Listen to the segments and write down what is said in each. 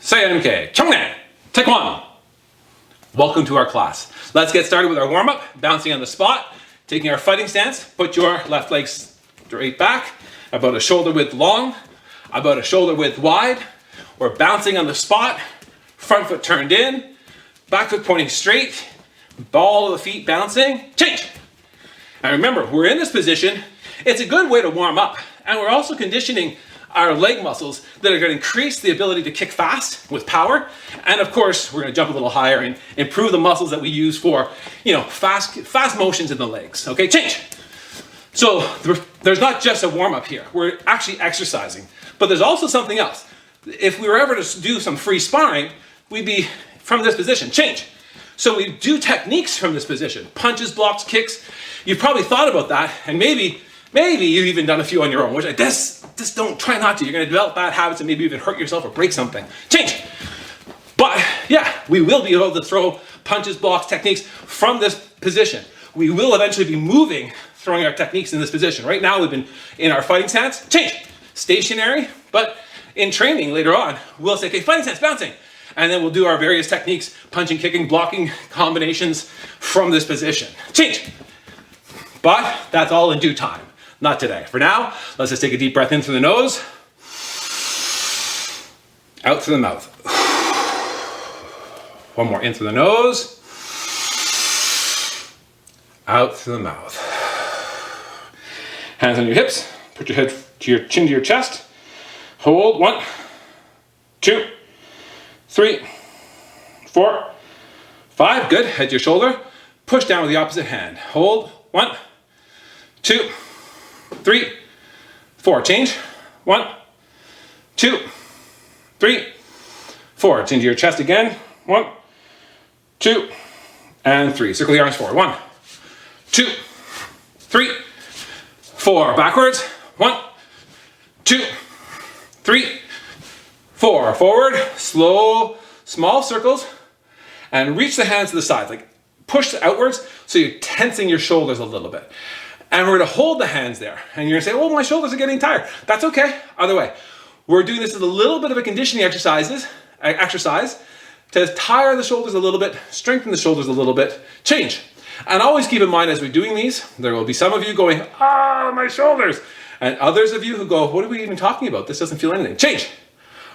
Sine, Taekwondo. Welcome to our class. Let's get started with our warm-up, bouncing on the spot, taking our fighting stance. Put your left leg straight back, about a shoulder width long, about a shoulder width wide. We're bouncing on the spot, front foot turned in, back foot pointing straight, ball of the feet bouncing, change. And remember, we're in this position. It's a good way to warm up, and we're also conditioning our leg muscles that are going to increase the ability to kick fast with power. And of course, we're going to jump a little higher and improve the muscles that we use for, fast motions in the legs. Okay, change. So there's not just a warm up here. We're actually exercising, but there's also something else. If we were ever to do some free sparring, we'd be from this position, change. So we do techniques from this position, punches, blocks, kicks. You've probably thought about that, and maybe you've even done a few on your own, which I just don't try not to. You're going to develop bad habits and maybe even hurt yourself or break something. Change. But yeah, we will be able to throw punches, blocks, techniques from this position. We will eventually be moving, throwing our techniques in this position. Right now, we've been in our fighting stance. Change. Stationary, but in training later on, we'll say, okay, fighting stance, bouncing. And then we'll do our various techniques, punching, kicking, blocking combinations from this position. Change. But that's all in due time. Not today. For now, let's just take a deep breath in through the nose, out through the mouth. One more in through the nose, out through the mouth. Hands on your hips, put your head to your chin to your chest. Hold, 1, 2, 3, 4, 5, good. Head to your shoulder. Push down with the opposite hand. Hold, 1, 2, 3, 4, change. 1, 2, 3, 4. Into your chest again. 1, 2, and 3. Circle the arms forward. 1, 2, 3, 4. Backwards. 1, 2, 3, 4. Forward. Slow, small circles, and reach the hands to the sides. Like push outwards so you're tensing your shoulders a little bit. And we're going to hold the hands there. And you're going to say, oh, my shoulders are getting tired. That's okay. Other way. We're doing this as a little bit of a conditioning exercise to tire the shoulders a little bit, strengthen the shoulders a little bit, change. And always keep in mind as we're doing these, there will be some of you going, my shoulders. And others of you who go, what are we even talking about? This doesn't feel anything. Change.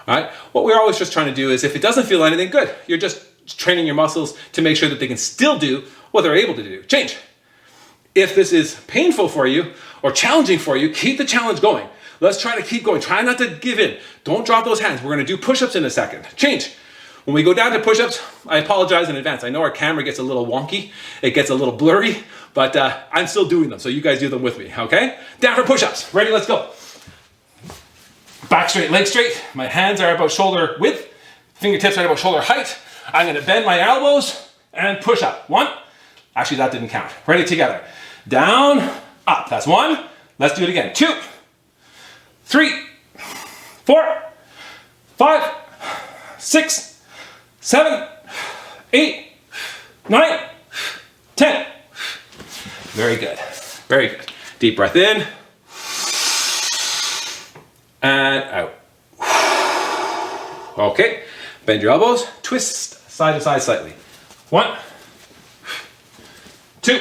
All right. What we're always just trying to do is if it doesn't feel anything, good. You're just training your muscles to make sure that they can still do what they're able to do. Change. If this is painful for you or challenging for you, keep the challenge going. Let's try to keep going. Try not to give in. Don't drop those hands. We're going to do push-ups in a second. Change. When we go down to push-ups, I apologize in advance. I know our camera gets a little wonky. It gets a little blurry, but I'm still doing them. So you guys do them with me, okay? Down for push-ups. Ready? Let's go. Back straight, leg straight. My hands are about shoulder width. Fingertips are about shoulder height. I'm going to bend my elbows and push up. 1. Actually, that didn't count. Ready? Together. Down, up. That's 1. Let's do it again. 2, 3, 4, 5, 6, 7, 8, 9, 10. Very good. Very good. Deep breath in and out. Okay. Bend your elbows. Twist side to side slightly. 1, 2,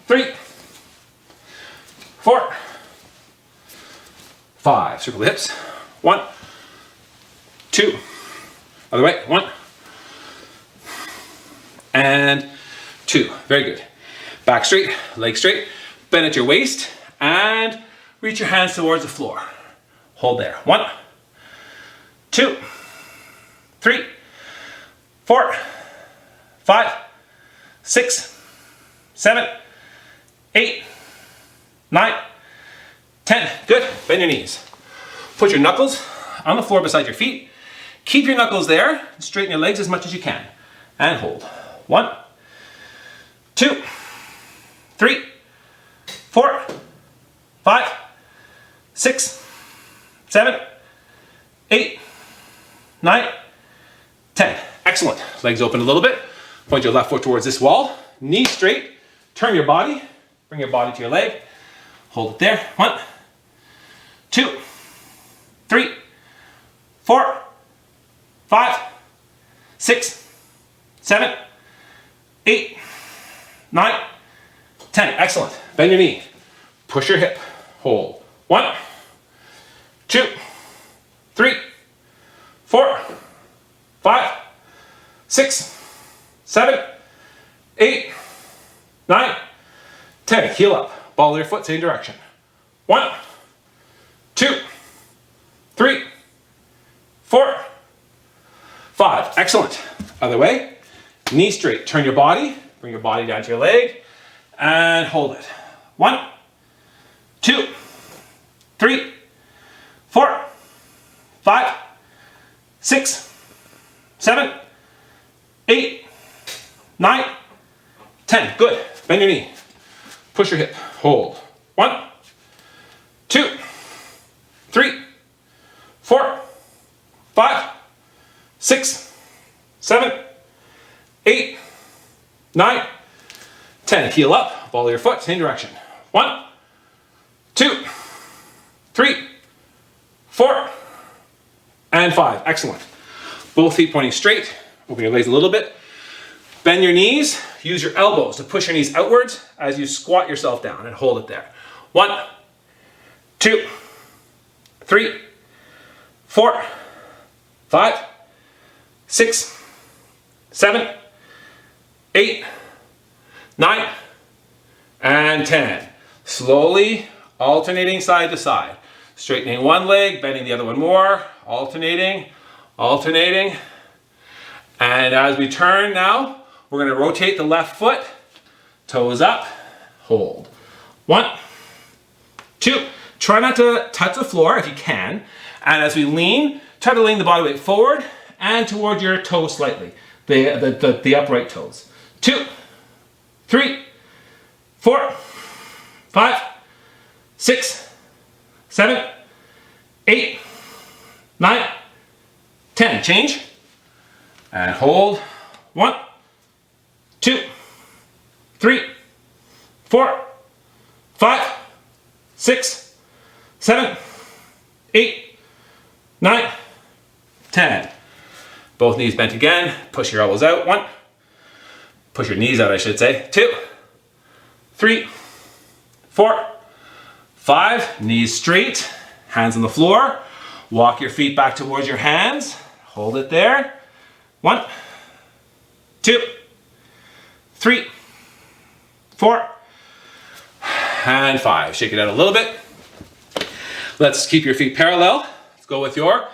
3, 4, 5. Circle the hips. 1, 2. Other way. 1 and 2. Very good. Back straight, leg straight. Bend at your waist and reach your hands towards the floor. Hold there. 1, 2, 3, 4, 5, 6, 7, 8, 9, 10. Good. Bend your knees. Put your knuckles on the floor beside your feet. Keep your knuckles there. Straighten your legs as much as you can. And hold. 1, 2, 3, 4, 5, 6, 7, 8, 9, 10. Excellent. Legs open a little bit. Point your left foot towards this wall. Knees straight. Turn your body. Bring your body to your leg. Hold it there. 1, 2, 3, 4, 5, 6, 7, 8, 9, 10. Excellent. Bend your knee. Push your hip. Hold. 1, 2, 3, 4, 5, 6, 7, 8, 9, 10. Heel up. Ball your foot, same direction. 1, 2, 3, 4, 5. Excellent. Other way. Knee straight. Turn your body. Bring your body down to your leg. And hold it. 1, 2, 3, 4, 5, 6, 7, 8, 9, 10. Good. Bend your knee. Push your hip. Hold. 1, 2, 3, 4, 5, 6, 7, 8, 9, 10. Heel up. Ball your foot, same direction. 1, 2, 3, 4, and 5. Excellent. Both feet pointing straight. Open your legs a little bit. Bend your knees. Use your elbows to push your knees outwards as you squat yourself down and hold it there. 1, 2, 3, 4, 5, 6, 7, 8, 9, and 10. Slowly alternating side to side. Straightening one leg, bending the other one more, alternating, alternating. And as we turn now, we're going to rotate the left foot, toes up, hold. 1, 2, try not to touch the floor if you can. And as we lean, try to lean the body weight forward and toward your toes slightly, the upright toes. 2, 3, 4, 5, 6, 7, 8, 9, 10. Change. And hold. 1, 2, 3, 4, 5, 6, 7, 8, 9, 10. Both knees bent again. Push your elbows out. 1. Push your knees out, I should say. 2, 3, 4, 5. Knees straight. Hands on the floor. Walk your feet back towards your hands. Hold it there. 1, 2, 3, 4, and 5. Shake it out a little bit. Let's keep your feet parallel. Let's go with your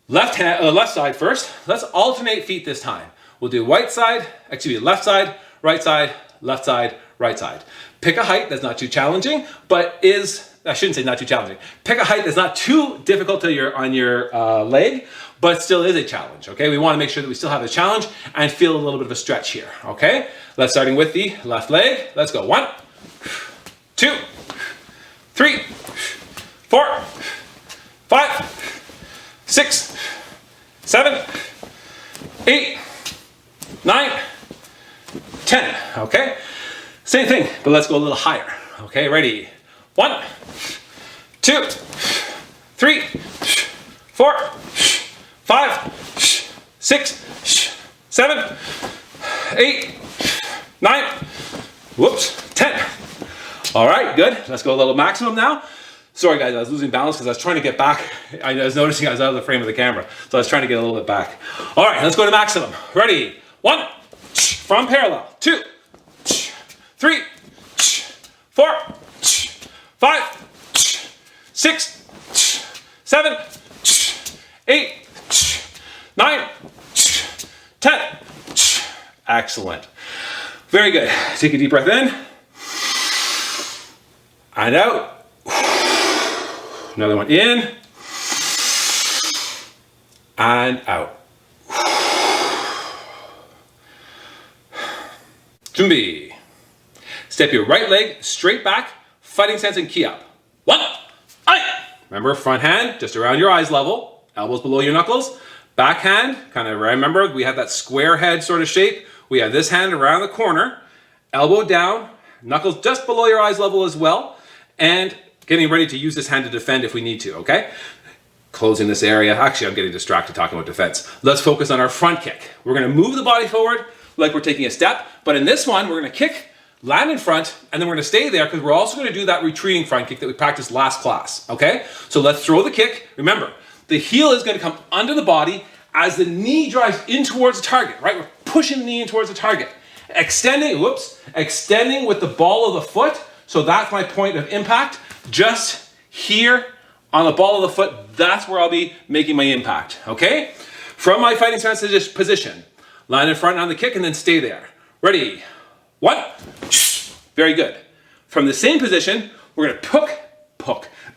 left side first. Let's alternate feet this time. We'll do left side, right side, left side, right side. Pick a height that's not too challenging, but I shouldn't say not too challenging. Pick a height that's not too difficult on your leg, but still is a challenge, okay? We want to make sure that we still have a challenge and feel a little bit of a stretch here, okay? Let's starting with the left leg. Let's go. 1, 2, 3, 4, 5, 6, 7, 8, 9, 10, okay? Same thing, but let's go a little higher, okay? Ready? 1, 2, 3, 4, 5, 6, 7, 8, 9, whoops, 10. All right, good. Let's go a little maximum now. Sorry guys, I was losing balance because I was trying to get back. I was noticing I was out of the frame of the camera, so I was trying to get a little bit back. All right, let's go to maximum. Ready? 1, from parallel. 2, 3, 4, 5, 6, 7, 8, 9, 10. Excellent. Very good. Take a deep breath in and out. Another one in and out. Zumbi. Step your right leg straight back, fighting stance and key up. 1, aye. Remember, front hand just around your eyes level, elbows below your knuckles. Back hand, kind of remember, we have that square head sort of shape. We have this hand around the corner, elbow down, knuckles just below your eyes level as well, and getting ready to use this hand to defend if we need to, okay? Closing this area. Actually, I'm getting distracted talking about defense. Let's focus on our front kick. We're gonna move the body forward like we're taking a step, but in this one, we're gonna kick, land in front, and then we're gonna stay there because we're also gonna do that retreating front kick that we practiced last class, okay? So let's throw the kick. Remember, the heel is gonna come under the body as the knee drives in towards the target, right? We're pushing the knee in towards the target. Extending with the ball of the foot. So that's my point of impact. Just here on the ball of the foot, that's where I'll be making my impact, okay? From my fighting stance position, line in front on the kick and then stay there. Ready? 1, very good. From the same position, we're gonna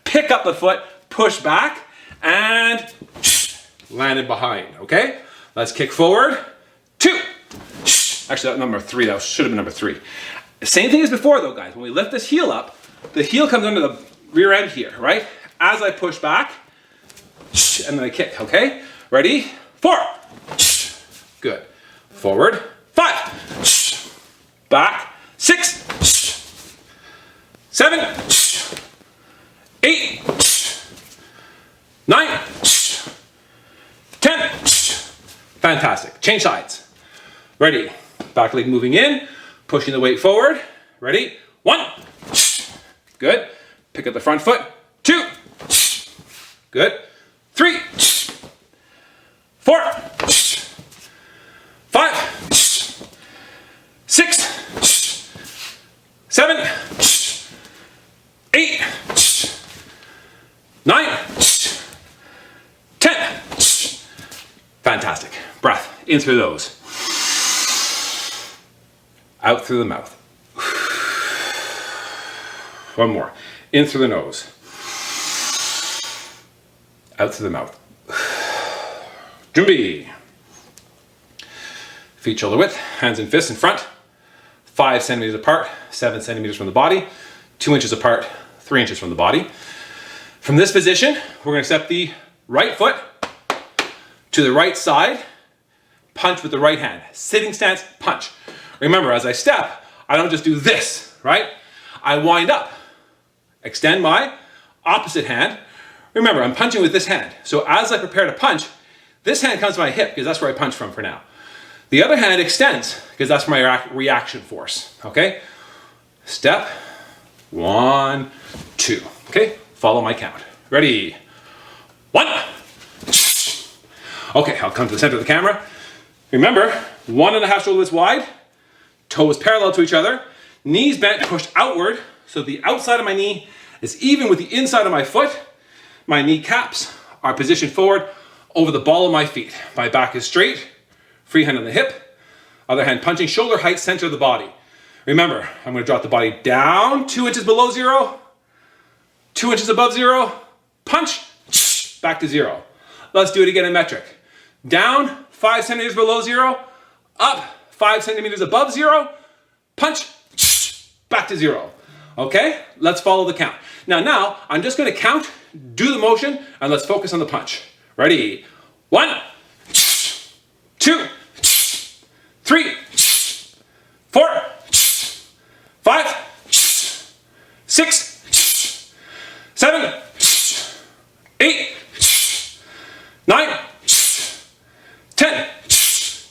pick up the foot, push back, and land it behind, okay? Let's kick forward, 2. Actually, that number 3, that should have been number 3. Same thing as before though, guys. When we lift this heel up, the heel comes under the rear end here, right? As I push back, and then I kick, okay? Ready? 4. Good. Forward. 5. Back. 6. 7. 8. 9. 10. Fantastic. Change sides. Ready? Back leg moving in, pushing the weight forward. Ready? 1. Good. Pick up the front foot. 2. Good. 3. 4. 5. 6. 7. 8. 9. 10. Fantastic. Breath in through those. Out through the mouth. One more. In through the nose. Out through the mouth. Jumbi. Feet shoulder width, hands and fists in front. 5 centimeters apart, 7 centimeters from the body. 2 inches apart, 3 inches from the body. From this position, we're going to step the right foot to the right side. Punch with the right hand. Sitting stance, punch. Remember, as I step, I don't just do this, right? I wind up. Extend my opposite hand. Remember, I'm punching with this hand. So as I prepare to punch, this hand comes to my hip because that's where I punch from for now. The other hand extends because that's my reaction force, okay? Step, 1, 2, okay? Follow my count. Ready? 1. Okay, I'll come to the center of the camera. Remember, 1.5 shoulder widths wide, toes parallel to each other, knees bent, pushed outward, so the outside of my knee is even with the inside of my foot. My kneecaps are positioned forward over the ball of my feet. My back is straight, free hand on the hip, other hand punching, shoulder height, center of the body. Remember, I'm going to drop the body down 2 inches below 0, 2 inches above 0, punch, back to 0. Let's do it again in metric. Down 5 centimeters below 0, up 5 centimeters above 0, punch, back to 0. Okay, let's follow the count. Now I'm just going to count, do the motion, and let's focus on the punch. Ready? 1, 2, 3, 4, 5, 6, 7, 8, 9, 10.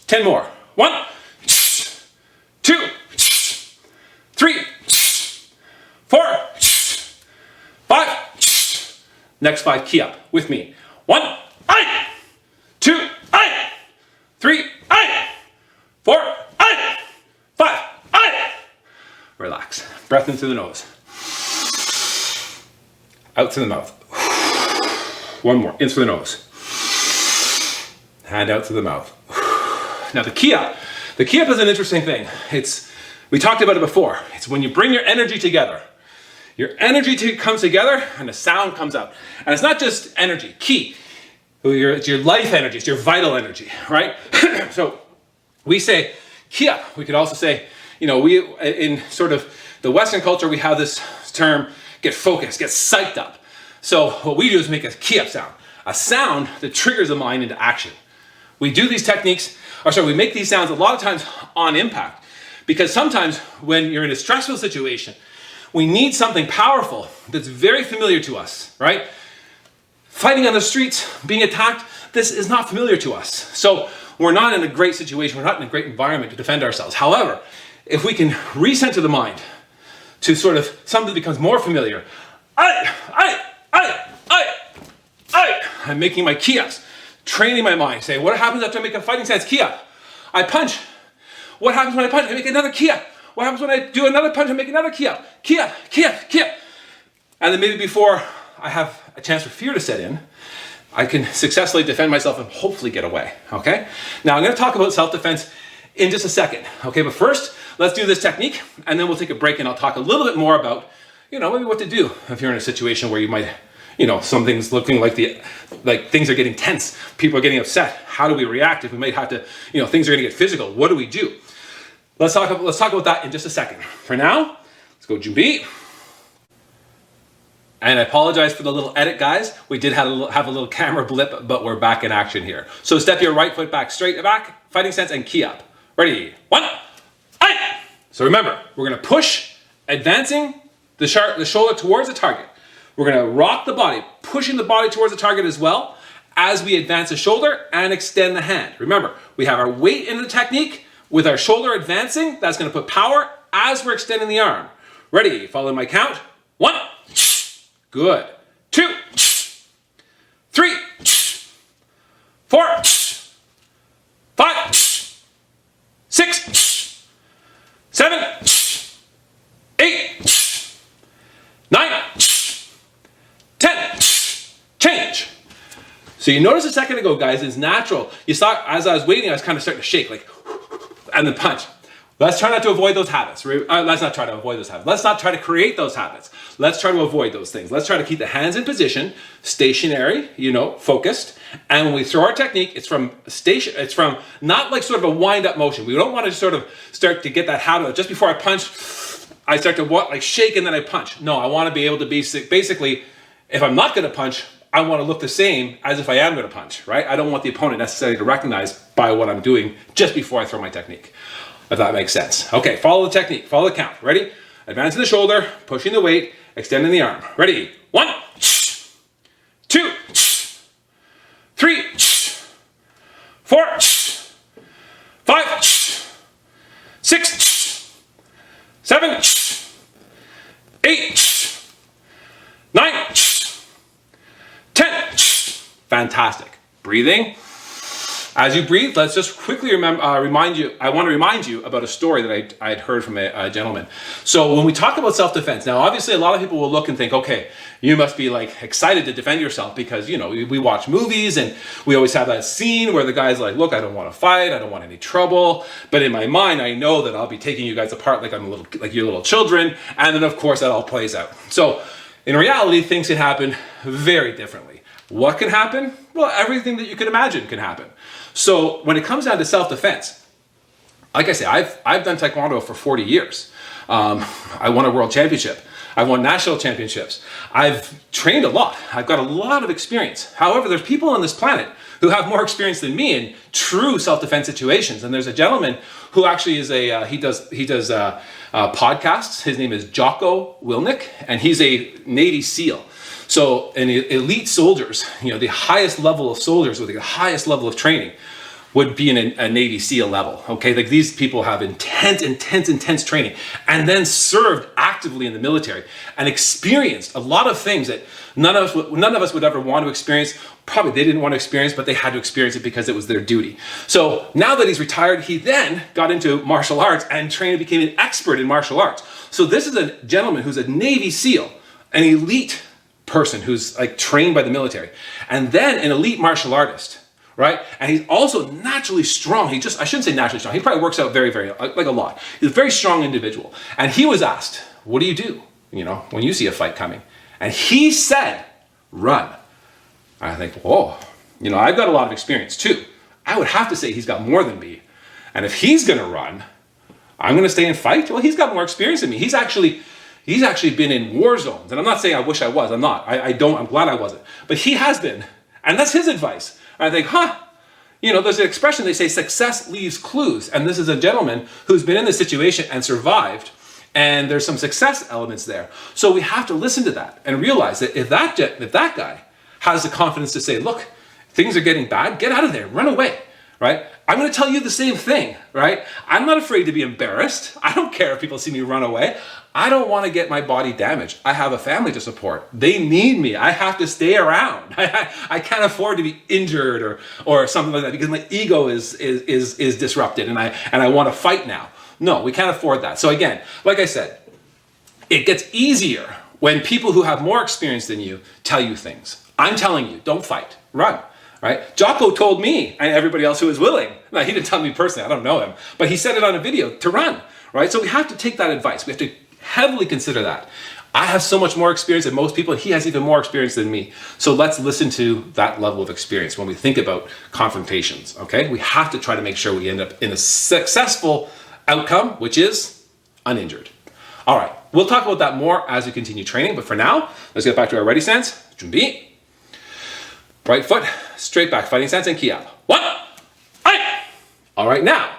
10 more. 1, 2, 3, 4, 5. Next 5, key up with me. 1, 2, 3, 4, 5. Relax. Breath in through the nose. Out through the mouth. One more. In through the nose. Hand out through the mouth. Now the key up is an interesting thing. We talked about it before. It's when you bring your energy together. Your energy comes together and the sound comes out. And it's not just energy, ki. It's your life energy, it's your vital energy, right? So we say ki up. We could also say, in sort of the Western culture, we have this term, get focused, get psyched up. So what we do is make a ki up sound. A sound that triggers the mind into action. We do these techniques, we make these sounds a lot of times on impact. Because sometimes when you're in a stressful situation, we need something powerful that's very familiar to us, right? fighting on the streets, being attacked, this is not familiar to us. So we're not in a great situation, we're not in a great environment to defend ourselves. However, if we can recenter the mind to sort of something that becomes more familiar, I'm making my key-ups, training my mind, saying, what happens after I make a fighting stance key-up? I punch. What happens when I punch? I make another key-up. What happens when I do another punch? I make another key-up. Key-up, key-up, key-up. And then maybe before I have a chance for fear to set in, I can successfully defend myself and hopefully get away, okay? Now I'm gonna talk about self-defense in just a second, okay? But first, let's do this technique, and then we'll take a break and I'll talk a little bit more about, maybe what to do if you're in a situation where you might, something's looking like things are getting tense, people are getting upset. How do we react if we might have to, things are gonna get physical? What do we do? Let's talk about that in just a second. For now, let's go Jumbi. And I apologize for the little edit, guys. We did have a little camera blip, but we're back in action here. So step your right foot back, straight back, fighting stance, and key up. Ready? 1, aye! So remember, we're gonna push, advancing the shoulder towards the target. We're gonna rock the body, pushing the body towards the target as well as we advance the shoulder and extend the hand. Remember, we have our weight in the technique with our shoulder advancing. That's gonna put power as we're extending the arm. Ready? Follow my count. 1, good. 2, 3, 4, 5, 6, 7, 8, 9, 10. Change. So you noticed a second ago, guys, it's natural. You saw as I was waiting, I was kind of starting to shake, like, and then punch. Let's try not to avoid those habits. Let's not try to avoid those habits. Let's not try to create those habits. Let's try to avoid those things. Let's try to keep the hands in position, stationary, focused. And when we throw our technique, it's from not like sort of a wind-up motion. We don't want to sort of start to get that habit of just before I punch, I start to shake and then I punch. No, I want to be able to be, basically, if I'm not going to punch, I want to look the same as if I am going to punch, right? I don't want the opponent necessarily to recognize by what I'm doing just before I throw my technique. If that makes sense. Okay, follow the technique, follow the count. Ready? Advancing the shoulder, pushing the weight, extending the arm. Ready? 1, 2, 3, 4, 5, 6, 7, 8, 9, 10. Fantastic. Breathing. As you breathe, let's just quickly remind you, I want to remind you about a story that I had heard from a gentleman. So when we talk about self-defense, now obviously a lot of people will look and think, okay, you must be like excited to defend yourself because, we watch movies and we always have that scene where the guy's like, look, I don't want to fight, I don't want any trouble, but in my mind, I know that I'll be taking you guys apart like like your little children, and then of course that all plays out. So in reality, things can happen very differently. What can happen? Well, everything that you can imagine can happen. So when it comes down to self-defense, like I say, I've done Taekwondo for 40 years. I won a world championship. I've won national championships. I've trained a lot. I've got a lot of experience. However, there's people on this planet who have more experience than me in true self-defense situations. And there's a gentleman who actually is he does podcasts. His name is Jocko Willink, and he's a Navy SEAL. So an elite soldiers, the highest level of soldiers with the highest level of training would be in a Navy SEAL level, okay? Like these people have intense training and then served actively in the military and experienced a lot of things that none of us would ever want to experience. Probably they didn't want to experience, but they had to experience it because it was their duty. So now that he's retired, he then got into martial arts and trained and became an expert in martial arts. So this is a gentleman who's a Navy SEAL, an elite person who's like trained by the military, and then an elite martial artist, right? And he's also naturally strong. I shouldn't say naturally strong. He probably works out very, very, like a lot. He's a very strong individual. And he was asked, what do you do, when you see a fight coming? And he said, run. I think, whoa, I've got a lot of experience too. I would have to say he's got more than me. And if he's gonna run, I'm gonna stay and fight? Well, he's got more experience than me. He's actually been in war zones. And I'm not saying I wish I was. I'm not. I'm glad I wasn't. But he has been. And that's his advice. And I think, there's an expression, they say success leaves clues. And this is a gentleman who's been in this situation and survived. And there's some success elements there. So we have to listen to that and realize that if that guy has the confidence to say, look, things are getting bad, get out of there, run away, right? I'm going to tell you the same thing, right? I'm not afraid to be embarrassed. I don't care if people see me run away. I don't want to get my body damaged. I have a family to support. They need me. I have to stay around. I can't afford to be injured or something like that because my ego is disrupted and I want to fight now. No, we can't afford that. So again, like I said, it gets easier when people who have more experience than you tell you things. I'm telling you, don't fight, run. Right? Jocko told me and everybody else who was willing. Now, he didn't tell me personally, I don't know him, but he said it on a video to run, right? So we have to take that advice. We have to heavily consider that. I have so much more experience than most people. He has even more experience than me. So let's listen to that level of experience when we think about confrontations, okay? We have to try to make sure we end up in a successful outcome, which is uninjured. All right, we'll talk about that more as we continue training, but for now, let's get back to our ready stance. Junbi. Right foot, straight back, fighting stance, and key up. 1, ai! All right, now,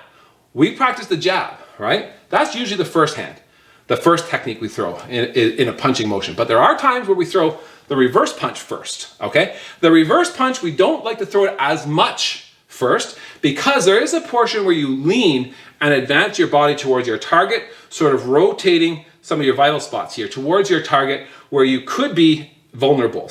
we practice the jab, right? That's usually the first hand, the first technique we throw in a punching motion. But there are times where we throw the reverse punch first, okay? The reverse punch, we don't like to throw it as much first because there is a portion where you lean and advance your body towards your target, sort of rotating some of your vital spots here towards your target where you could be vulnerable.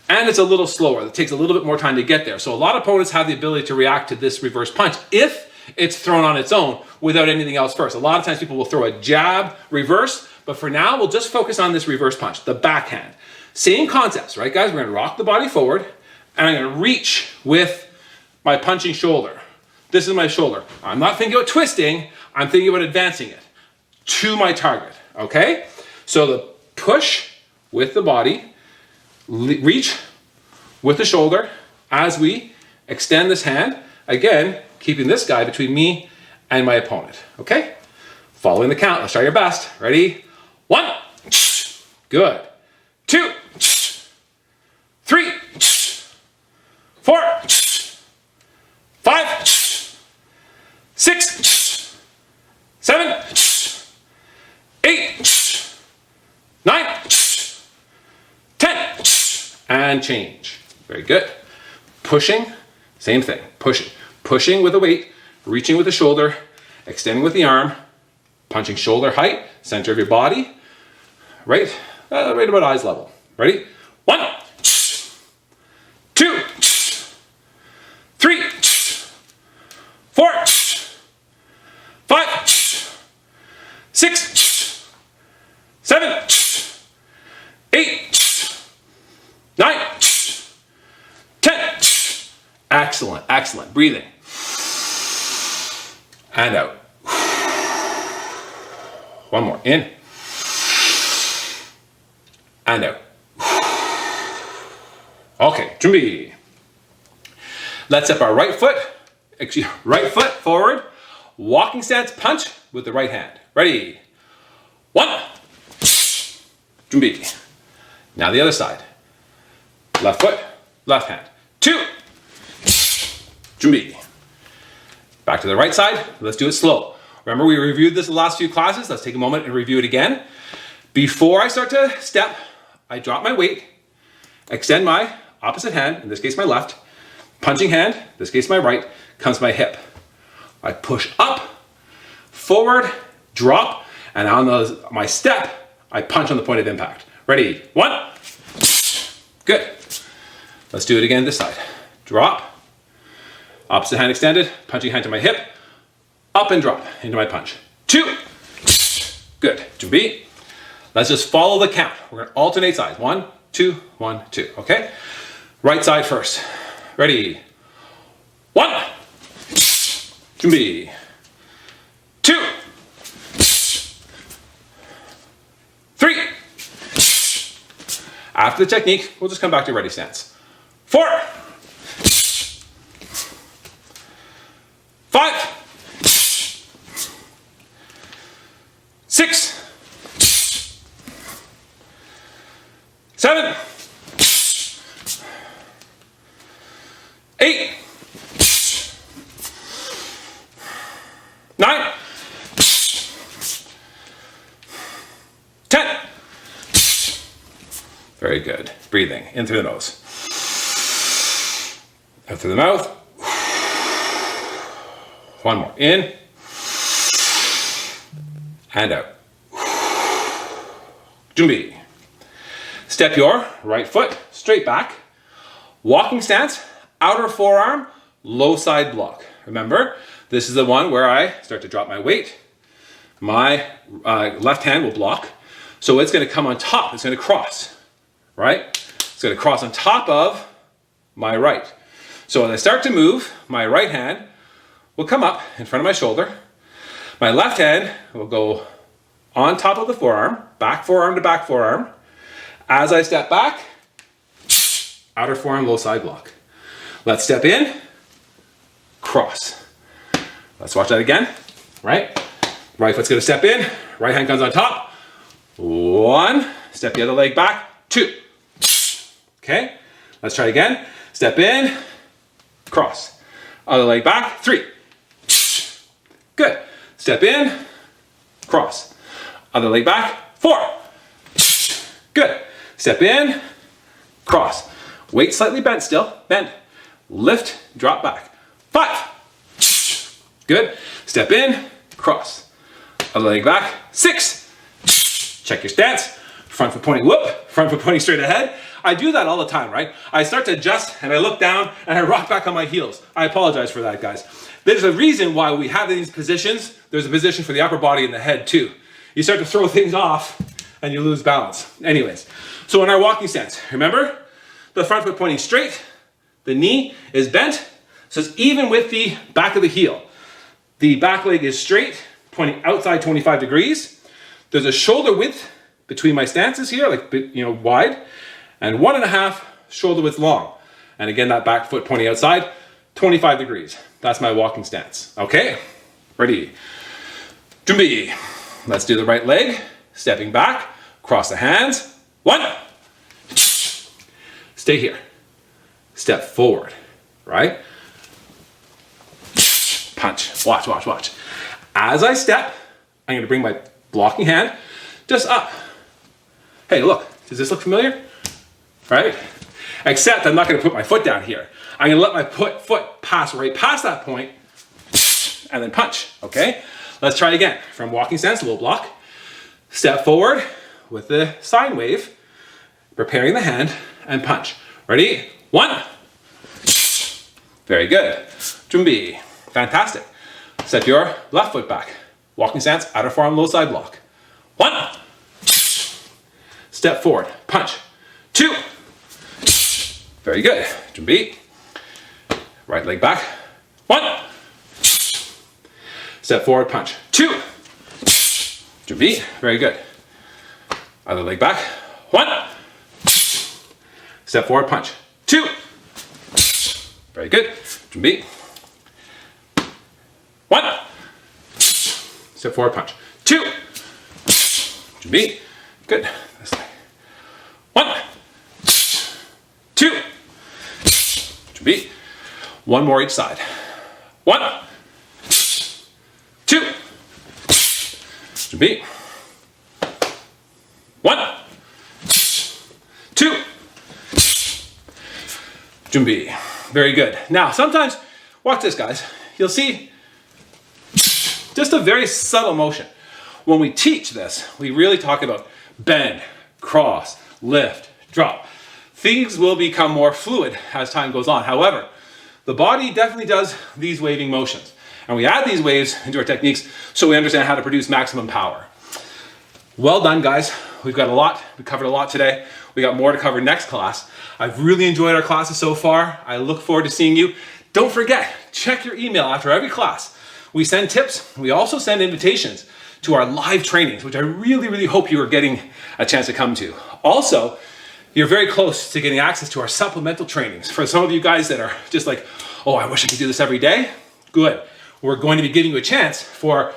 And it's a little slower. It takes a little bit more time to get there. So a lot of opponents have the ability to react to this reverse punch if it's thrown on its own without anything else first. A lot of times people will throw a jab, reverse, but for now, we'll just focus on this reverse punch, the backhand. Same concepts, right, guys? We're gonna rock the body forward, and I'm gonna reach with my punching shoulder. This is my shoulder. I'm not thinking about twisting, I'm thinking about advancing it to my target, okay? So the push with the body, reach with the shoulder as we extend this hand, again, keeping this guy between me and my opponent, okay? Following the count, let's try your best. Ready? 1, good. 2, 3, 4, 5, 6, 7, 8, 9, 10, and change. Very good. Pushing, same thing, pushing. Pushing with the weight, reaching with the shoulder, extending with the arm, punching shoulder height, center of your body, right about eyes level. Ready? 1, 2, 3, 4, 5, 6, 7, 8, 9, 10. Excellent, excellent. Breathing. And out. One more. In. And out. Okay, junbi. Let's step our right foot forward. Walking stance punch with the right hand. Ready? 1. Junbi. Now the other side. Left foot, left hand. 2. Junbi. Back to the right side. Let's do it slow. Remember, we reviewed this the last few classes. Let's take a moment and review it again. Before I start to step, I drop my weight, extend my opposite hand, in this case my left, punching hand, in this case my right, comes my hip. I push up, forward, drop, and on my step, I punch on the point of impact. Ready? 1. Good. Let's do it again this side. Drop, opposite hand extended, punching hand to my hip, up and drop into my punch. 2. Good. Junbi. Let's just follow the count. We're going to alternate sides. 1, 2, 1, 2. Okay? Right side first. Ready? 1. Junbi. 2. 3. After the technique, we'll just come back to ready stance. 4. 5. 6. 7. 8. 9. 10. Very good. Breathing in through the nose. Out through the mouth. One more. In. And out. Jumbi. Step your right foot straight back. Walking stance, outer forearm, low side block. Remember, this is the one where I start to drop my weight. My left hand will block. So it's going to come on top. It's going to cross, right? It's going to cross on top of my right. So as I start to move, my right hand will come up in front of my shoulder. My left hand will go on top of the forearm, back forearm to back forearm. As I step back, outer forearm, low side block. Let's step in, cross. Let's watch that again, right? Right foot's gonna step in, right hand comes on top. One, step the other leg back, two. Okay, let's try again. Step in, cross. Other leg back, three. Good. Step in, cross. Other leg back, four. Good. Step in, cross. Weight slightly bent still, bend. Lift, drop back. Five. Good. Step in, cross. Other leg back, six. Check your stance. Front foot pointing, whoop. Front foot pointing straight ahead. I do that all the time, right? I start to adjust and I look down and I rock back on my heels. I apologize for that, guys. There's a reason why we have these positions. There's a position for the upper body and the head too. You start to throw things off and you lose balance. Anyways, so in our walking stance, remember the front foot pointing straight, the knee is bent, so it's even with the back of the heel. The back leg is straight, pointing outside 25 degrees. There's a shoulder width between my stances here, like, wide, and 1.5 shoulder width long. And again, that back foot pointing outside, 25 degrees. That's my walking stance. Okay, ready. Jumbi. Let's do the right leg. Stepping back, cross the hands. One. Stay here. Step forward, right? Punch. Watch, watch, watch. As I step, I'm going to bring my blocking hand just up. Hey, look. Does this look familiar? Right? Except I'm not going to put my foot down here. I'm going to let my foot pass right past that point and then punch, okay? Let's try again. From walking stance, low block. Step forward with the sine wave, preparing the hand and punch. Ready? One. Very good. Jumbi. Fantastic. Step your left foot back. Walking stance, outer forearm, low side block. One. Step forward, punch. Two. Very good. Jumbi. Right leg back. One. Step forward, punch. Two. Jumbi. Very good. Other leg back. One. Step forward, punch. Two. Very good. Jumbi. One. Step forward, punch. Two. Jumbi. Good. This way. One. Two. Jumbi. One more each side. One. Two. Jumbi. One. Two. Jumbi. Very good. Now, sometimes, watch this, guys. You'll see just a very subtle motion. When we teach this, we really talk about bend, cross, lift, drop. Things will become more fluid as time goes on. However, the body definitely does these waving motions. And we add these waves into our techniques so we understand how to produce maximum power. Well done, guys. We've got a lot. We covered a lot today. We got more to cover next class. I've really enjoyed our classes so far. I look forward to seeing you. Don't forget, check your email after every class. We send tips. We also send invitations to our live trainings, which I really, really hope you are getting a chance to come to. Also, you're very close to getting access to our supplemental trainings. For some of you guys that are just like, oh, I wish I could do this every day. Good. We're going to be giving you a chance for,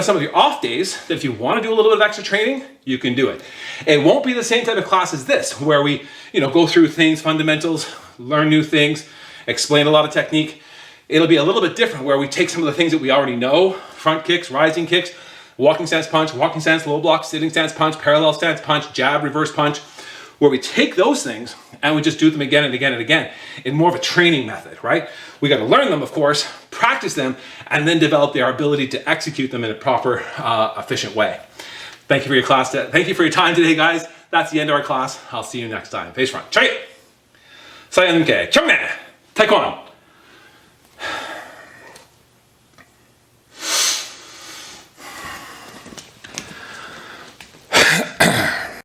some of your off days that if you want to do a little bit of extra training, you can do it. It won't be the same type of class as this, where we, go through things, fundamentals, learn new things, explain a lot of technique. It'll be a little bit different where we take some of the things that we already know, front kicks, rising kicks, walking stance punch, walking stance low block, sitting stance punch, parallel stance punch, jab, reverse punch. where we take those things and we just do them again and again and again in more of a training method, right? We got to learn them, of course, practice them, and then develop our ability to execute them in a proper, efficient way. Thank you for your class. Thank you for your time today, guys. That's the end of our class. I'll see you next time. Face front. Chai! Sayan ke. Chumne. Taekwondo.